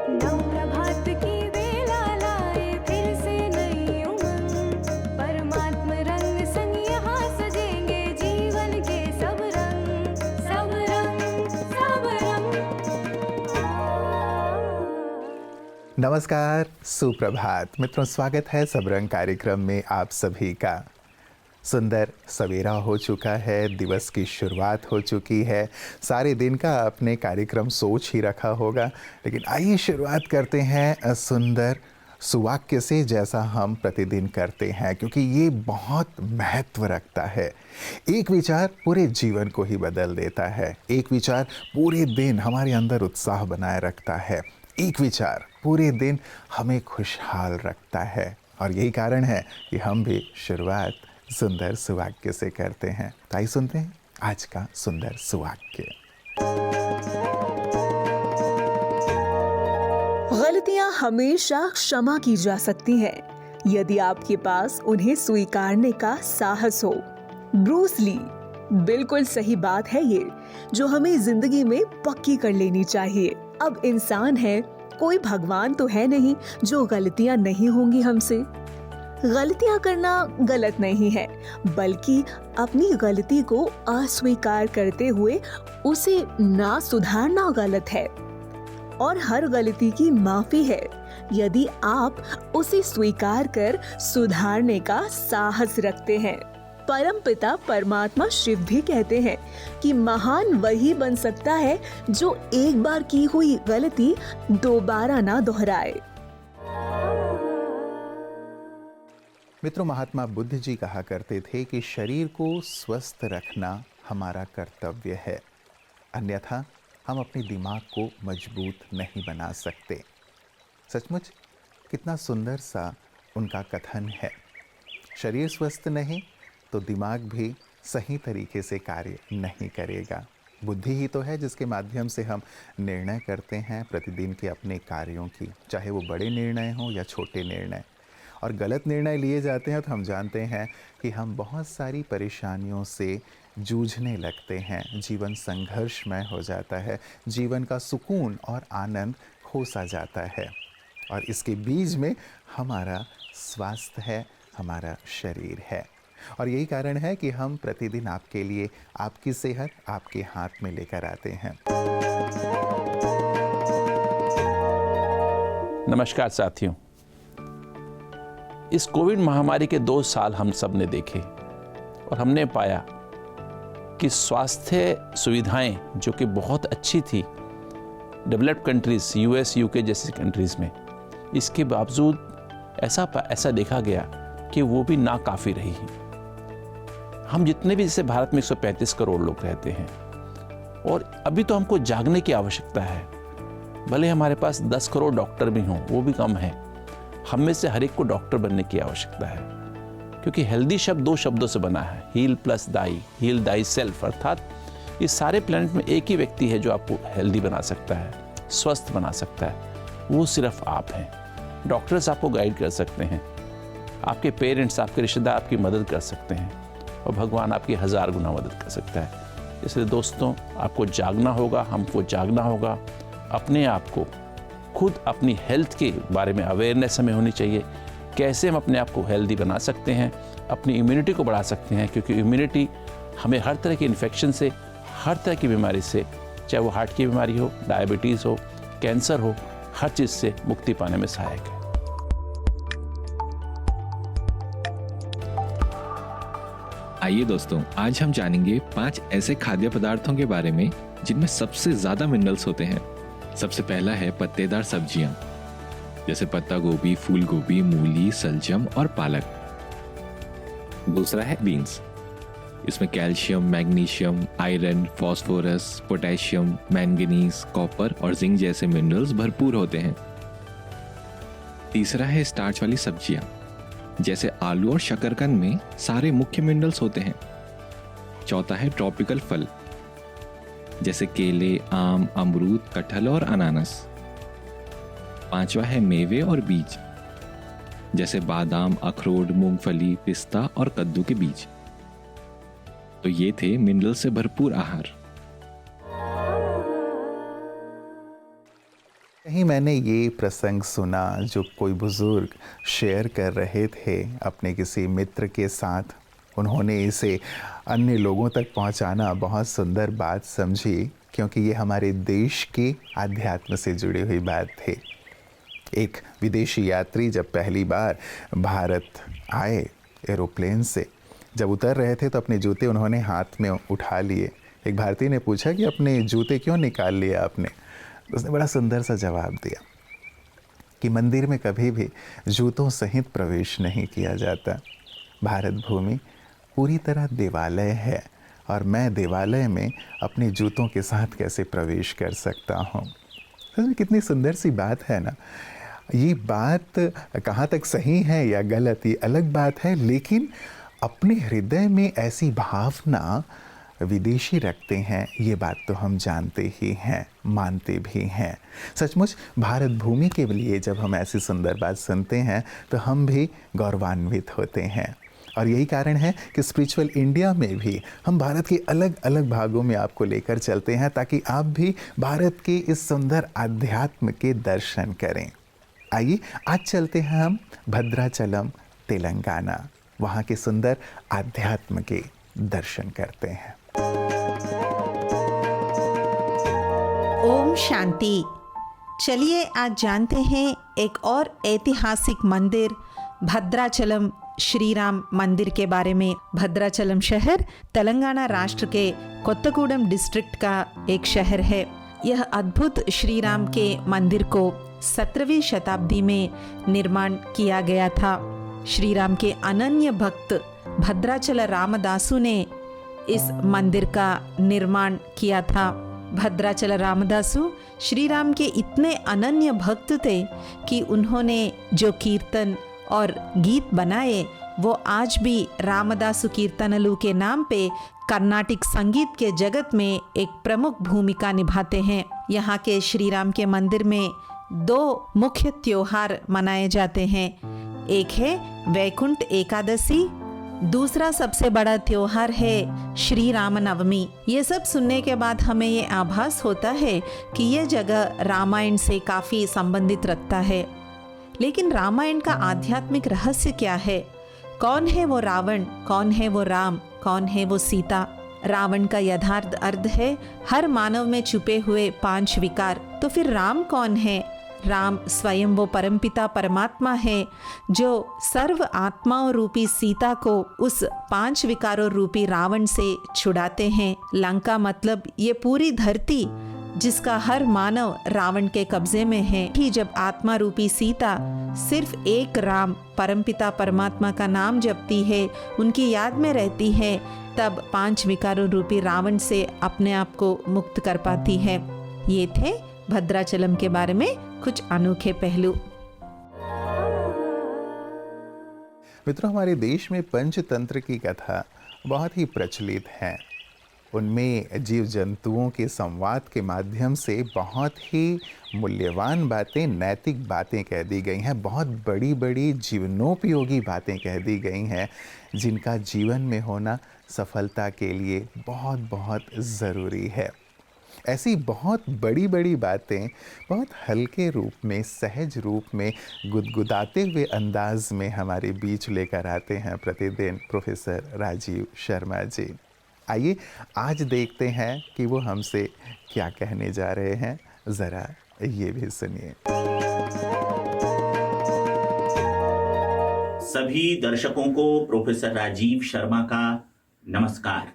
नव प्रभात की बेला लाए फिर से नई उमंग, परमात्म रंग संग यहाँ सजेंगे जीवन के सब रंग, सब रंग, सब रंग। नमस्कार, सुप्रभात मित्रों, स्वागत है सबरंग कार्यक्रम में आप सभी का। सुंदर सवेरा हो चुका है, दिवस की शुरुआत हो चुकी है। सारे दिन का आपने कार्यक्रम सोच ही रखा होगा, लेकिन आइए शुरुआत करते हैं सुंदर सुवाक्य से, जैसा हम प्रतिदिन करते हैं, क्योंकि ये बहुत महत्व रखता है। एक विचार पूरे जीवन को ही बदल देता है। एक विचार पूरे दिन हमारे अंदर उत्साह बनाए रखता है। एक विचार पूरे दिन हमें खुशहाल रखता है। और यही कारण है कि हम भी शुरुआत सुंदर सुवाक्य से करते हैं। तो आइए सुनते हैं आज का सुंदर सुवाक्य। गलतियां हमेशा क्षमा की जा सकती हैं, यदि आपके पास उन्हें स्वीकारने का साहस हो। Bruce Lee. बिल्कुल सही बात है ये, जो हमें जिंदगी में पक्की कर लेनी चाहिए। अब इंसान है, कोई भगवान तो है नहीं जो गलतियां नहीं होंगी हमसे। गलतियां करना गलत नहीं है, बल्कि अपनी गलती को अस्वीकार करते हुए उसे ना सुधारना गलत है। और हर गलती की माफी है, यदि आप उसे स्वीकार कर सुधारने का साहस रखते हैं। परमपिता परमात्मा शिव भी कहते हैं कि महान वही बन सकता है जो एक बार की हुई गलती दोबारा ना दोहराए। मित्रों, महात्मा बुद्ध जी कहा करते थे कि शरीर को स्वस्थ रखना हमारा कर्तव्य है, अन्यथा हम अपने दिमाग को मजबूत नहीं बना सकते। सचमुच कितना सुंदर सा उनका कथन है। शरीर स्वस्थ नहीं तो दिमाग भी सही तरीके से कार्य नहीं करेगा। बुद्धि ही तो है जिसके माध्यम से हम निर्णय करते हैं प्रतिदिन के अपने कार्यों की, चाहे वो बड़े निर्णय हों या छोटे निर्णय। और गलत निर्णय लिए जाते हैं तो हम जानते हैं कि हम बहुत सारी परेशानियों से जूझने लगते हैं। जीवन संघर्षमय हो जाता है, जीवन का सुकून और आनंद खो सा जाता है। और इसके बीच में हमारा स्वास्थ्य है, हमारा शरीर है। और यही कारण है कि हम प्रतिदिन आपके लिए आपकी सेहत आपके हाथ में लेकर आते हैं। नमस्कार साथियों, इस कोविड महामारी के 2 साल हम सब ने देखे और हमने पाया कि स्वास्थ्य सुविधाएं जो कि बहुत अच्छी थी डेवलप्ड कंट्रीज, यूएस, यूके जैसी कंट्रीज में, इसके बावजूद ऐसा देखा गया कि वो भी नाकाफ़ी रही। हम जितने भी, जैसे भारत में 135 करोड़ लोग रहते हैं और अभी तो हमको जागने की आवश्यकता है। भले हमारे पास 10 करोड़ डॉक्टर भी हों, वो भी कम है। हम में से हर एक को डॉक्टर बनने की आवश्यकता है, क्योंकि हेल्दी शब्द 2 शब्दों से बना है, हील प्लस दाई, हील दाई सेल्फ। अर्थात इस सारे प्लेनेट में एक ही व्यक्ति है जो आपको हेल्दी बना सकता है, स्वस्थ बना सकता है, वो सिर्फ आप हैं। डॉक्टर्स आपको गाइड कर सकते हैं, आपके पेरेंट्स, आपके रिश्तेदार आपकी मदद कर सकते हैं, और भगवान आपकी 1000 गुना मदद कर सकता है। इसलिए दोस्तों, आपको जागना होगा, हमको जागना होगा। अपने आप को खुद, अपनी हेल्थ के बारे में अवेयरनेस हमें होनी चाहिए। कैसे हम अपने आप को हेल्दी बना सकते हैं, अपनी इम्यूनिटी को बढ़ा सकते हैं, क्योंकि इम्यूनिटी हमें हर तरह की इन्फेक्शन से, हर तरह की बीमारी से, चाहे वो हार्ट की बीमारी हो, डायबिटीज़ हो, कैंसर हो, हर चीज़ से मुक्ति पाने में सहायक है। आइए दोस्तों, आज हम जानेंगे 5 ऐसे खाद्य पदार्थों के बारे में जिनमें सबसे ज्यादा मिनरल्स होते हैं। सबसे पहला है पत्तेदार सब्जियां, जैसे पत्ता गोभी, फूल गोभी, मूली, सलजम और पालक। दूसरा है बीन्स, इसमें calcium, magnesium, iron, phosphorus, potassium, manganese, copper और जिंक जैसे मिनरल्स भरपूर होते हैं। तीसरा है स्टार्च वाली सब्जियां, जैसे आलू और शकरकंद में सारे मुख्य मिनरल्स होते हैं। चौथा है ट्रॉपिकल फल, जैसे केले, आम, अमरूद, कटहल और अनानास। पांचवा है मेवे और बीज, जैसे बादाम, अखरोट, मूंगफली, पिस्ता और कद्दू के बीज। तो ये थे मिनरल से भरपूर आहार। कहीं मैंने ये प्रसंग सुना जो कोई बुजुर्ग शेयर कर रहे थे अपने किसी मित्र के साथ। उन्होंने इसे अन्य लोगों तक पहुंचाना बहुत सुंदर बात समझी, क्योंकि ये हमारे देश के आध्यात्म से जुड़ी हुई बात थी। एक विदेशी यात्री जब पहली बार भारत आए एरोप्लेन से, जब उतर रहे थे तो अपने जूते उन्होंने हाथ में उठा लिए। एक भारतीय ने पूछा कि अपने जूते क्यों निकाल लिए आपने? उसने बड़ा सुंदर सा जवाब दिया कि मंदिर में कभी भी जूतों सहित प्रवेश नहीं किया जाता। भारत भूमि पूरी तरह देवालय है और मैं देवालय में अपने जूतों के साथ कैसे प्रवेश कर सकता हूँ? सच में कितनी सुंदर सी बात है ना। ये बात कहाँ तक सही है या गलत ये अलग बात है, लेकिन अपने हृदय में ऐसी भावना विदेशी रखते हैं ये बात तो हम जानते ही हैं, मानते भी हैं। सचमुच भारत भूमि के लिए जब हम ऐसी सुंदर बात सुनते हैं तो हम भी गौरवान्वित होते हैं। और यही कारण है कि स्पिरिचुअल इंडिया में भी हम भारत के अलग अलग भागों में आपको लेकर चलते हैं, ताकि आप भी भारत के इस सुंदर आध्यात्म के दर्शन करें। आइए आज चलते हैं हम भद्राचलम तेलंगाना, वहाँ के सुंदर आध्यात्म के दर्शन करते हैं। ओम शांति। चलिए आज जानते हैं एक और ऐतिहासिक मंदिर भद्राचलम श्री राम मंदिर के बारे में। भद्राचलम शहर तेलंगाना राष्ट्र के कोत्तगूडम डिस्ट्रिक्ट का एक शहर है। यह अद्भुत श्री राम के मंदिर को 17वीं शताब्दी में निर्माण किया गया था। श्री राम के अनन्य भक्त भद्राचल रामदासु ने इस मंदिर का निर्माण किया था। भद्राचल रामदासु श्री राम के इतने अनन्य भक्त थे कि उन्होंने जो कीर्तन और गीत बनाए वो आज भी रामदासु कीर्तनलू के नाम पे कर्नाटिक संगीत के जगत में एक प्रमुख भूमिका निभाते हैं। यहाँ के श्री राम के मंदिर में 2 मुख्य त्योहार मनाए जाते हैं। एक है वैकुंठ एकादशी, दूसरा सबसे बड़ा त्योहार है श्री राम नवमी। ये सब सुनने के बाद हमें ये आभास होता है कि ये जगह रामायण से काफ़ी संबंधित रखता है। लेकिन रामायण का आध्यात्मिक रहस्य क्या है? कौन है वो रावण, कौन है वो राम, कौन है वो सीता? रावण का यथार्थ अर्थ है हर मानव में छुपे हुए 5 विकार। तो फिर राम कौन है? राम स्वयं वो परमपिता परमात्मा है जो सर्व आत्माओं रूपी सीता को उस 5 विकारों रूपी रावण से छुड़ाते हैं। लंका मतलब ये पूरी धरती जिसका हर मानव रावण के कब्जे में है। ही जब आत्मा रूपी सीता सिर्फ एक राम परमपिता परमात्मा का नाम जपती है, उनकी याद में रहती है, तब 5 विकारों रूपी रावण से अपने आप को मुक्त कर पाती है। ये थे भद्राचलम के बारे में कुछ अनोखे पहलू। मित्रों, हमारे देश में पंचतंत्र की कथा बहुत ही प्रचलित है। उनमें जीव जंतुओं के संवाद के माध्यम से बहुत ही मूल्यवान बातें, नैतिक बातें कह दी गई हैं। बहुत बड़ी बड़ी जीवनोपयोगी बातें कह दी गई हैं, जिनका जीवन में होना सफलता के लिए बहुत बहुत ज़रूरी है। ऐसी बहुत बड़ी बड़ी बातें बहुत हल्के रूप में, सहज रूप में, गुदगुदाते हुए अंदाज में हमारे बीच लेकर आते हैं प्रतिदिन प्रोफेसर राजीव शर्मा जी। आइए आज देखते हैं कि वो हमसे क्या कहने जा रहे हैं, ज़रा ये भी सुनिए। सभी दर्शकों को प्रोफेसर राजीव शर्मा का नमस्कार।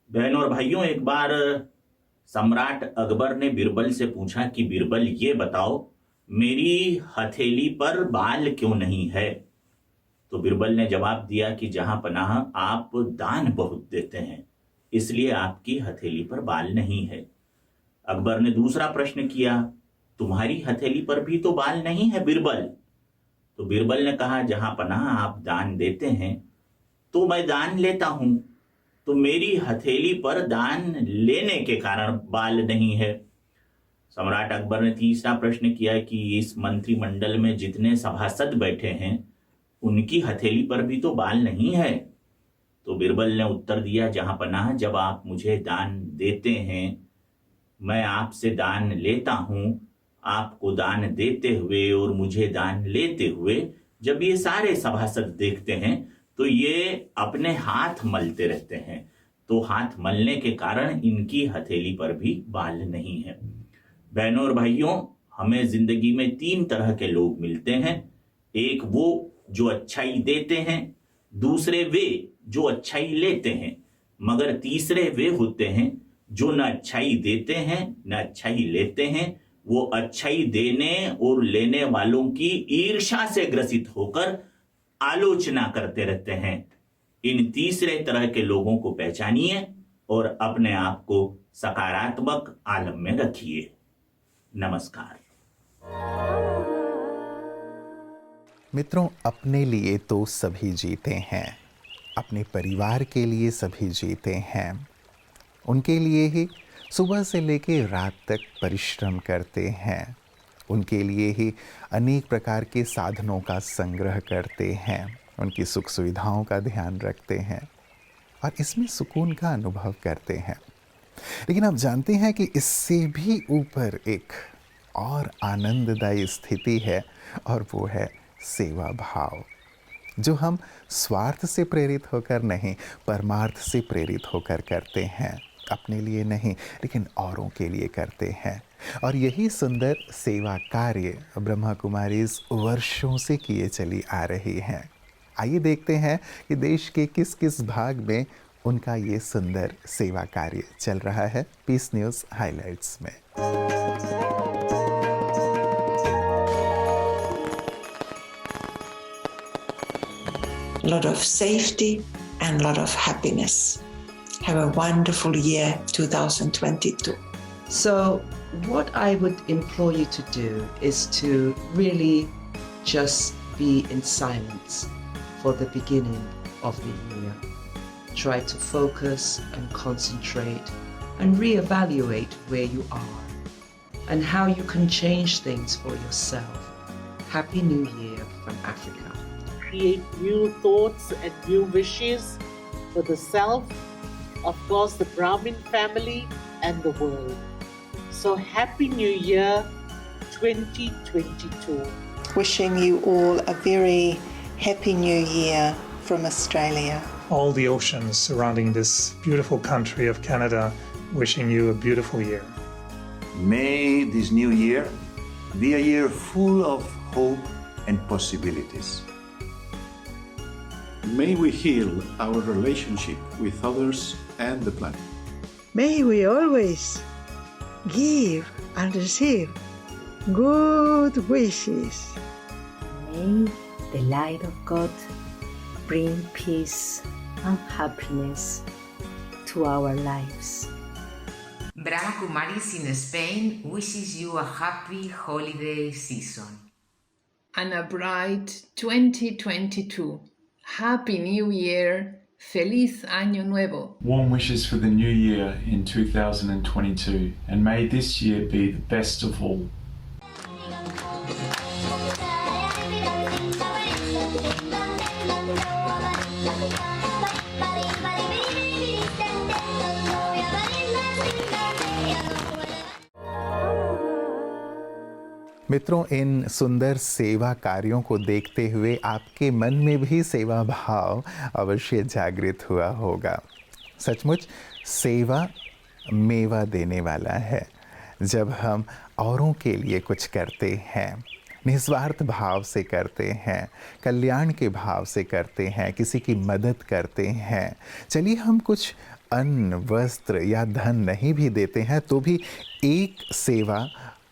बहनों और भाइयों, एक बार सम्राट अकबर ने बीरबल से पूछा कि बीरबल ये बताओ, मेरी हथेली पर बाल क्यों नहीं है? तो बीरबल ने जवाब दिया कि जहां पनाह आप दान बहुत देते हैं, इसलिए आपकी हथेली पर बाल नहीं है। अकबर ने दूसरा प्रश्न किया, तुम्हारी हथेली पर भी तो बाल नहीं है बीरबल। तो बीरबल ने कहा, जहां पनाह आप दान देते हैं तो मैं दान लेता हूं, तो मेरी हथेली पर दान लेने के कारण बाल नहीं है। सम्राट अकबर ने तीसरा प्रश्न किया कि इस मंत्रिमंडल में जितने सभासद बैठे हैं उनकी हथेली पर भी तो बाल नहीं है। तो बीरबल ने उत्तर दिया, जहां पनाह जब आप मुझे दान देते हैं, मैं आपसे दान लेता हूं, आपको दान देते हुए और मुझे दान लेते हुए जब ये सारे सभासद देखते हैं तो ये अपने हाथ मलते रहते हैं। तो हाथ मलने के कारण इनकी हथेली पर भी बाल नहीं है। बहनों और भाइयों, हमें जिंदगी में 3 तरह के लोग मिलते हैं। एक वो जो अच्छाई देते हैं, दूसरे वे जो अच्छाई लेते हैं, मगर तीसरे वे होते हैं जो न अच्छाई देते हैं न अच्छाई लेते हैं। वो अच्छाई देने और लेने वालों की ईर्ष्या से ग्रसित होकर आलोचना करते रहते हैं। इन तीसरे तरह के लोगों को पहचानिए और अपने आप को सकारात्मक आलम में रखिए। नमस्कार। मित्रों, अपने लिए तो सभी जीते हैं, अपने परिवार के लिए सभी जीते हैं। उनके लिए ही सुबह से लेकर रात तक परिश्रम करते हैं, उनके लिए ही अनेक प्रकार के साधनों का संग्रह करते हैं, उनकी सुख सुविधाओं का ध्यान रखते हैं और इसमें सुकून का अनुभव करते हैं। लेकिन आप जानते हैं कि इससे भी ऊपर एक और आनंददायी स्थिति है और वो है सेवा भाव, जो हम स्वार्थ से प्रेरित होकर नहीं, परमार्थ से प्रेरित होकर करते हैं। अपने लिए नहीं लेकिन औरों के लिए करते हैं। और यही सुंदर सेवा कार्य ब्रह्मा कुमारीज वर्षों से किए चली आ रही हैं। आइए देखते हैं कि देश के किस किस भाग में उनका ये सुंदर सेवा कार्य चल रहा है पीस न्यूज़ हाइलाइट्स में। lot of safety and lot of happiness. Have a wonderful year 2022. So what I would implore you to do is to really just be in silence for the beginning of the year. Try to focus and concentrate and reevaluate where you are and how you can change things for yourself. Happy New Year from Africa. Create new thoughts and new wishes for the self, of course the Brahmin family and the world. So Happy New Year 2022. Wishing you all a very happy new year from Australia. All the oceans surrounding this beautiful country of Canada, wishing you a beautiful year. May this new year be a year full of hope and possibilities. May we heal our relationship with others and the planet. May we always give and receive good wishes. May the light of God bring peace and happiness to our lives. Brahma Kumaris in Spain wishes you a happy holiday season. And a bright 2022. Happy New Year. Feliz Año Nuevo. Warm wishes for the new year in 2022, and may this year be the best of all. मित्रों, इन सुंदर सेवा कार्यों को देखते हुए आपके मन में भी सेवा भाव अवश्य जागृत हुआ होगा। सचमुच सेवा मेवा देने वाला है। जब हम औरों के लिए कुछ करते हैं, निस्वार्थ भाव से करते हैं, कल्याण के भाव से करते हैं, किसी की मदद करते हैं, चलिए हम कुछ अन्न, वस्त्र या धन नहीं भी देते हैं तो भी एक सेवा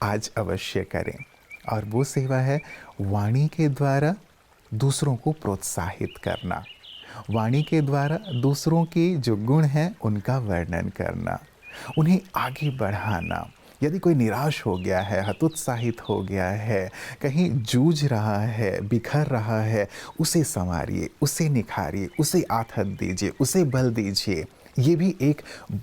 आज अवश्य करें। और वो सेवा है वाणी के द्वारा दूसरों को प्रोत्साहित करना, वाणी के द्वारा दूसरों के जो गुण हैं उनका वर्णन करना, उन्हें आगे बढ़ाना। यदि कोई निराश हो गया है, हतोत्साहित हो गया है, कहीं जूझ रहा है, बिखर रहा है, उसे संवारिए, उसे निखारिए, उसे आथत दीजिए, उसे बल दीजिए। ये भी एक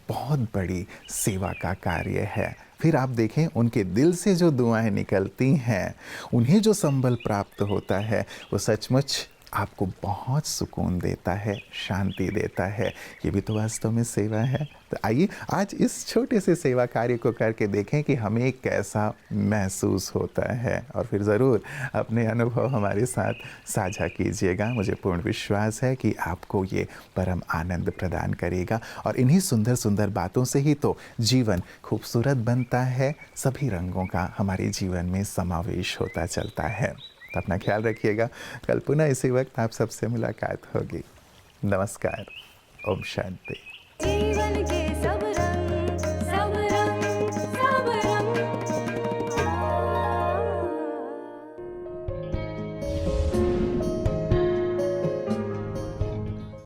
बहुत बड़ी सेवा का कार्य है। फिर आप देखें उनके दिल से जो दुआएं निकलती हैं, उन्हें जो संबल प्राप्त होता है, वो सचमुच आपको बहुत सुकून देता है, शांति देता है। ये भी तो वास्तव में सेवा है। तो आइए आज इस छोटे से सेवा कार्य को करके देखें कि हमें कैसा महसूस होता है, और फिर ज़रूर अपने अनुभव हमारे साथ साझा कीजिएगा। मुझे पूर्ण विश्वास है कि आपको ये परम आनंद प्रदान करेगा, और इन्हीं सुंदर सुंदर बातों से ही तो जीवन खूबसूरत बनता है, सभी रंगों का हमारे जीवन में समावेश होता चलता है। तो अपना ख्याल रखिएगा, कल पुनः इसी वक्त आप सबसे मुलाकात होगी। नमस्कार, ओम शांति।